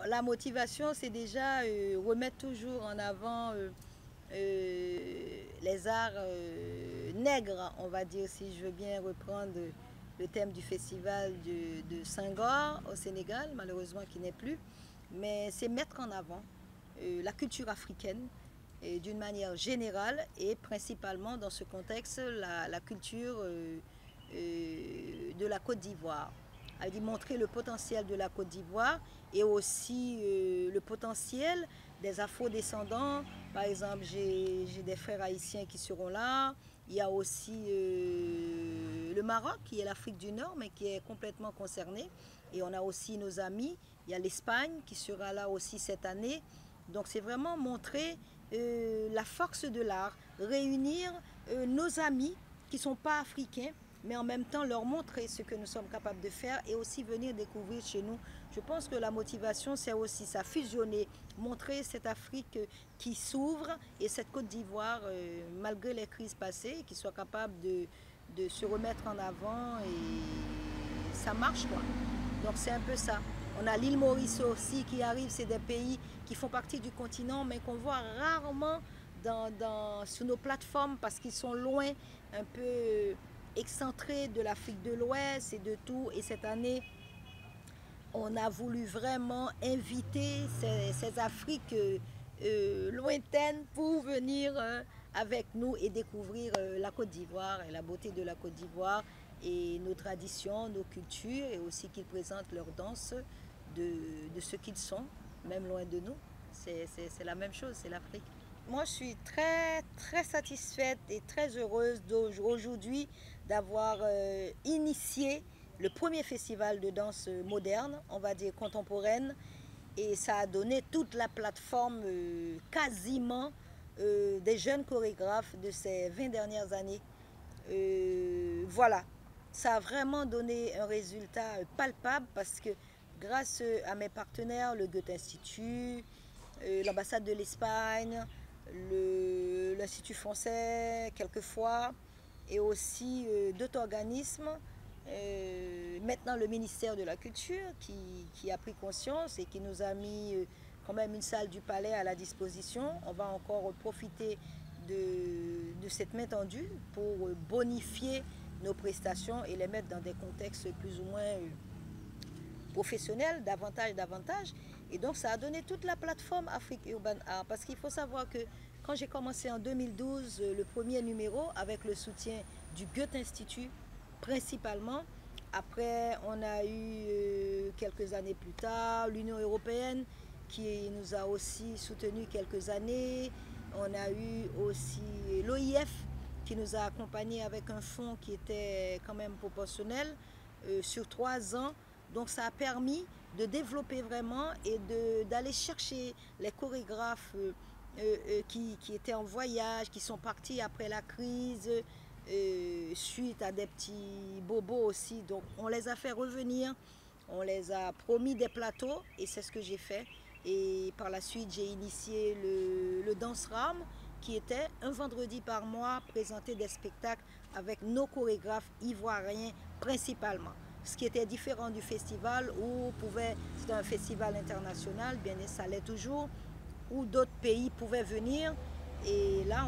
la motivation, c'est déjà remettre toujours en avant les arts nègres, on va dire, si je veux bien reprendre le thème du festival de Senghor au Sénégal, malheureusement qui n'est plus. Mais c'est mettre en avant la culture africaine d'une manière générale et principalement dans ce contexte la culture de la Côte d'Ivoire. Elle dit montrer le potentiel de la Côte d'Ivoire et aussi le potentiel des afro-descendants. Par exemple, j'ai des frères haïtiens qui seront là. Il y a aussi le Maroc, qui est l'Afrique du Nord, mais qui est complètement concerné. Et on a aussi nos amis. Il y a l'Espagne qui sera là aussi cette année. Donc c'est vraiment montrer la force de l'art, réunir nos amis qui ne sont pas africains, mais en même temps leur montrer ce que nous sommes capables de faire et aussi venir découvrir chez nous. Je pense que la motivation, c'est aussi ça, fusionner, montrer cette Afrique qui s'ouvre et cette Côte d'Ivoire, malgré les crises passées, qui soit capable de se remettre en avant et ça marche quoi. Donc c'est un peu ça. On a l'île Maurice aussi qui arrive, c'est des pays qui font partie du continent mais qu'on voit rarement sur nos plateformes parce qu'ils sont loin, un peu excentrés de l'Afrique de l'Ouest et de tout. Et cette année, on a voulu vraiment inviter ces Afriques lointaines pour venir avec nous et découvrir la Côte d'Ivoire et la beauté de la Côte d'Ivoire et nos traditions, nos cultures et aussi qu'ils présentent leur danse de ce qu'ils sont, même loin de nous. C'est la même chose, c'est l'Afrique. Moi, je suis très satisfaite et très heureuse aujourd'hui d'avoir initié le premier festival de danse moderne, on va dire contemporaine, et ça a donné toute la plateforme quasiment des jeunes chorégraphes de ces 20 dernières années. Voilà, ça a vraiment donné un résultat palpable parce que grâce à mes partenaires, le Goethe Institut, l'ambassade de l'Espagne, l'Institut français quelquefois, et aussi d'autres organismes. Maintenant le ministère de la Culture qui a pris conscience et qui nous a mis quand même une salle du palais à la disposition. On va encore profiter de cette main tendue pour bonifier nos prestations et les mettre dans des contextes plus ou moins professionnels, davantage. Et donc ça a donné toute la plateforme Afrique Urban Art. Parce qu'il faut savoir que quand j'ai commencé en 2012 le premier numéro avec le soutien du Goethe Institut principalement, après on a eu quelques années plus tard l'Union européenne qui nous a aussi soutenu quelques années. On a eu aussi l'OIF qui nous a accompagnés avec un fonds qui était quand même proportionnel sur 3 ans. Donc ça a permis de développer vraiment et d'aller chercher les chorégraphes qui étaient en voyage, qui sont partis après la crise, suite à des petits bobos aussi. Donc on les a fait revenir, on les a promis des plateaux et c'est ce que j'ai fait. Et par la suite, j'ai initié le Dance Ram, qui était un vendredi par mois, présenter des spectacles avec nos chorégraphes ivoiriens principalement. Ce qui était différent du festival où c'était un festival international, bien ça l'est toujours, où d'autres pays pouvaient venir. Et là,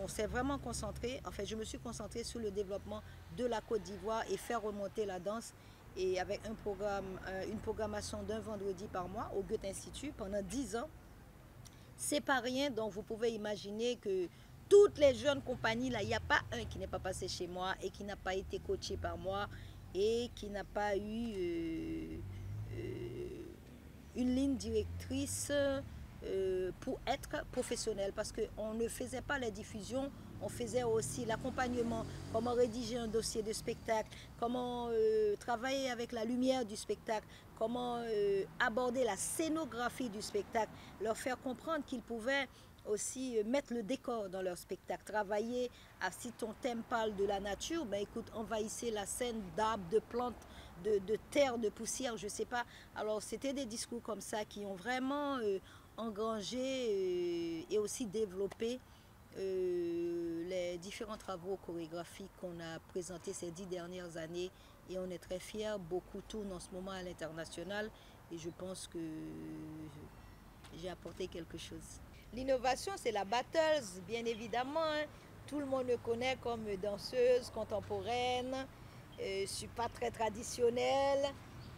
on s'est vraiment concentré, en fait, je me suis concentrée sur le développement de la Côte d'Ivoire et faire remonter la danse et avec une programmation d'un vendredi par mois au Goethe Institut pendant 10 ans. C'est pas rien, donc vous pouvez imaginer que toutes les jeunes compagnies, là, il n'y a pas un qui n'est pas passé chez moi et qui n'a pas été coaché par moi et qui n'a pas eu une ligne directrice pour être professionnel parce qu'on ne faisait pas les diffusions, on faisait aussi l'accompagnement, comment rédiger un dossier de spectacle, comment travailler avec la lumière du spectacle, comment aborder la scénographie du spectacle, leur faire comprendre qu'ils pouvaient aussi mettre le décor dans leur spectacle, travailler, si ton thème parle de la nature, ben écoute, envahissez la scène d'arbres, de plantes, de terre, de poussière, je sais pas. Alors c'était des discours comme ça qui ont vraiment engrangé et aussi développé les différents travaux chorégraphiques qu'on a présentés ces 10 dernières années et on est très fiers. Beaucoup tournent en ce moment à l'international et je pense que j'ai apporté quelque chose. L'innovation, c'est la battles, bien évidemment. Hein. Tout le monde me connaît comme danseuse contemporaine. Je ne suis pas très traditionnelle,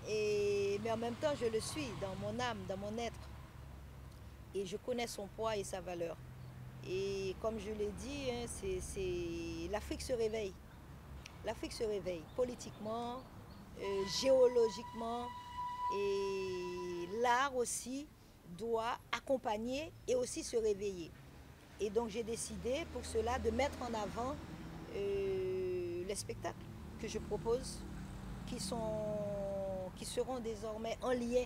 mais en même temps, je le suis dans mon âme, dans mon être. Et je connais son poids et sa valeur. Et comme je l'ai dit, hein, l'Afrique se réveille. L'Afrique se réveille politiquement, géologiquement, et l'art aussi doit accompagner et aussi se réveiller. Et donc j'ai décidé pour cela de mettre en avant les spectacles que je propose qui seront désormais en lien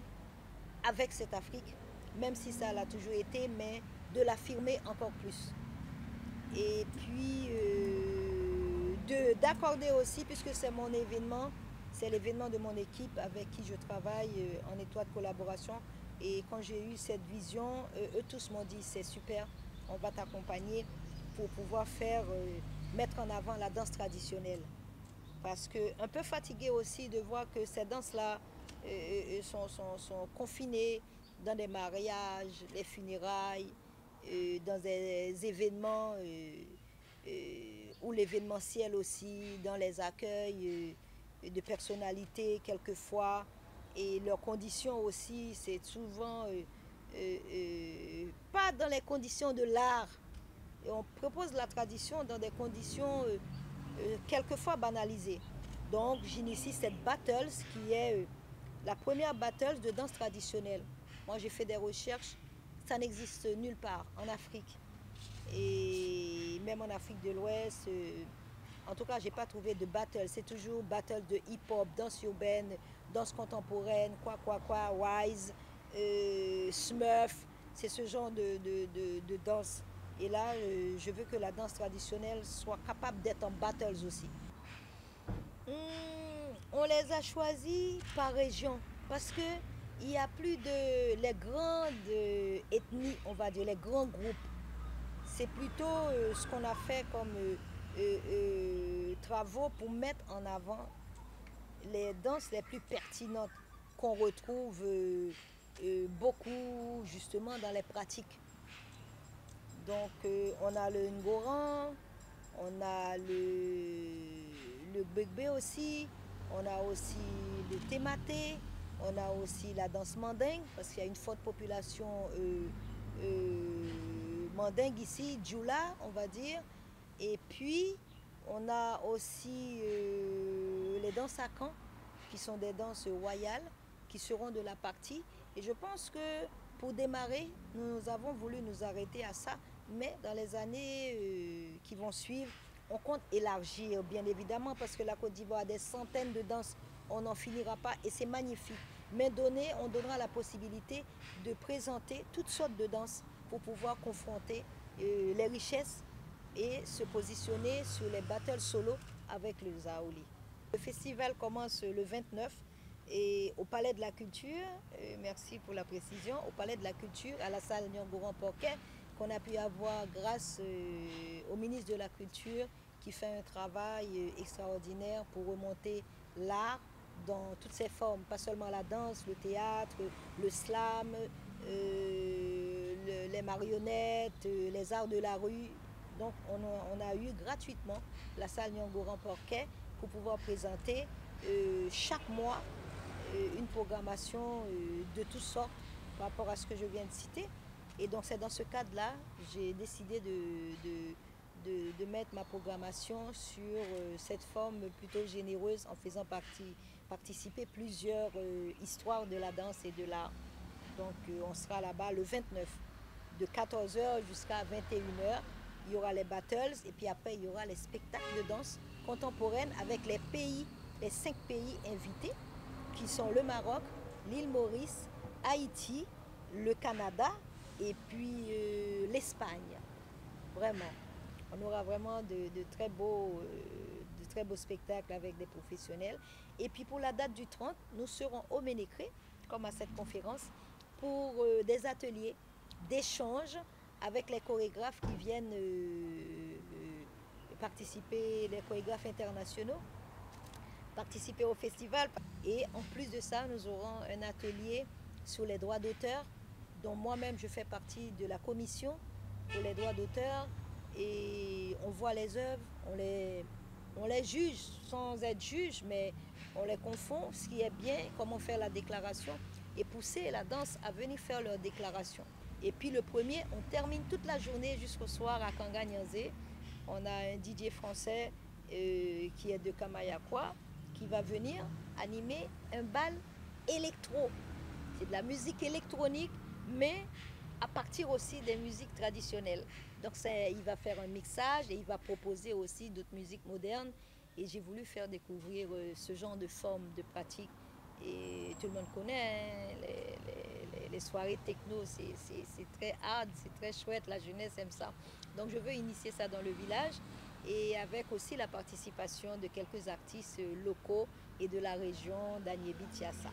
avec cette Afrique, même si ça l'a toujours été, mais de l'affirmer encore plus. Et puis d'accorder aussi, puisque c'est mon événement, c'est l'événement de mon équipe avec qui je travaille en étroite collaboration. Et quand j'ai eu cette vision, eux tous m'ont dit c'est super, on va t'accompagner pour pouvoir mettre en avant la danse traditionnelle. Parce que un peu fatigué aussi de voir que ces danses-là sont confinées dans des mariages, les funérailles, dans des événements ou l'événementiel aussi, dans les accueils de personnalités quelquefois. Et leurs conditions aussi, c'est souvent pas dans les conditions de l'art. Et on propose la tradition dans des conditions quelquefois banalisées. Donc j'initie cette battles qui est la première battles de danse traditionnelle. Moi j'ai fait des recherches, ça n'existe nulle part en Afrique. Et même en Afrique de l'Ouest, en tout cas j'ai pas trouvé de battle. C'est toujours battle de hip-hop, danse urbaine, danse contemporaine, quoi, wise, smurf. C'est ce genre de danse. Et là, je veux que la danse traditionnelle soit capable d'être en battles aussi. On les a choisis par région parce que il n'y a plus de les grandes ethnies, on va dire, les grands groupes. C'est plutôt ce qu'on a fait comme travaux pour mettre en avant les danses les plus pertinentes qu'on retrouve beaucoup justement dans les pratiques. Donc on a le Ngoran, on a le Gbegbe aussi, on a aussi le Tématé, on a aussi la danse mandingue, parce qu'il y a une forte population mandingue ici, Djoula, on va dire. Et puis, on a aussi les danses à Caen, qui sont des danses royales, qui seront de la partie. Et je pense que pour démarrer, nous avons voulu nous arrêter à ça, mais dans les années qui vont suivre, on compte élargir, bien évidemment, parce que la Côte d'Ivoire a des centaines de danses, on n'en finira pas et c'est magnifique. Mais on donnera la possibilité de présenter toutes sortes de danses pour pouvoir confronter les richesses et se positionner sur les battles solo avec le Zaouli. Le festival commence le 29 et au Palais de la Culture, merci pour la précision, au Palais de la Culture, à la salle Nyongoran-Porquet, qu'on a pu avoir grâce au ministre de la Culture qui fait un travail extraordinaire pour remonter l'art dans toutes ses formes, pas seulement la danse, le théâtre, le slam, les marionnettes, les arts de la rue. Donc on a eu gratuitement la salle Nyongoran-Porquet pour pouvoir présenter chaque mois une programmation de toutes sortes par rapport à ce que je viens de citer. Et donc c'est dans ce cadre-là, j'ai décidé de mettre ma programmation sur cette forme plutôt généreuse en faisant participer plusieurs histoires de la danse et de l'art. Donc on sera là-bas le 29, de 14h jusqu'à 21h. Il y aura les battles et puis après il y aura les spectacles de danse contemporaine avec les 5 pays invités qui sont le Maroc, l'île Maurice, Haïti, le Canada et puis l'Espagne. Vraiment. On aura vraiment de très beaux spectacles avec des professionnels. Et puis pour la date du 30, nous serons au Ménécré, comme à cette conférence, pour des ateliers d'échange avec les chorégraphes qui viennent participer, les chorégraphes internationaux, participer au festival. Et en plus de ça, nous aurons un atelier sur les droits d'auteur, dont moi-même je fais partie de la commission pour les droits d'auteur. Et on voit les œuvres, on les juge sans être juge, mais on les confond, ce qui est bien, comment faire la déclaration, et pousser la danse à venir faire leur déclaration. Et puis le premier, on termine toute la journée jusqu'au soir à Kanga-Nyanzé. On a un DJ français qui est de Kamayakwa, qui va venir animer un bal électro. C'est de la musique électronique, mais à partir aussi des musiques traditionnelles. Donc il va faire un mixage et il va proposer aussi d'autres musiques modernes. Et j'ai voulu faire découvrir ce genre de forme de pratique. Et tout le monde connaît les soirées techno, c'est très hard, c'est très chouette, la jeunesse aime ça. Donc je veux initier ça dans le village et avec aussi la participation de quelques artistes locaux et de la région d'Agnébi-Tiassa.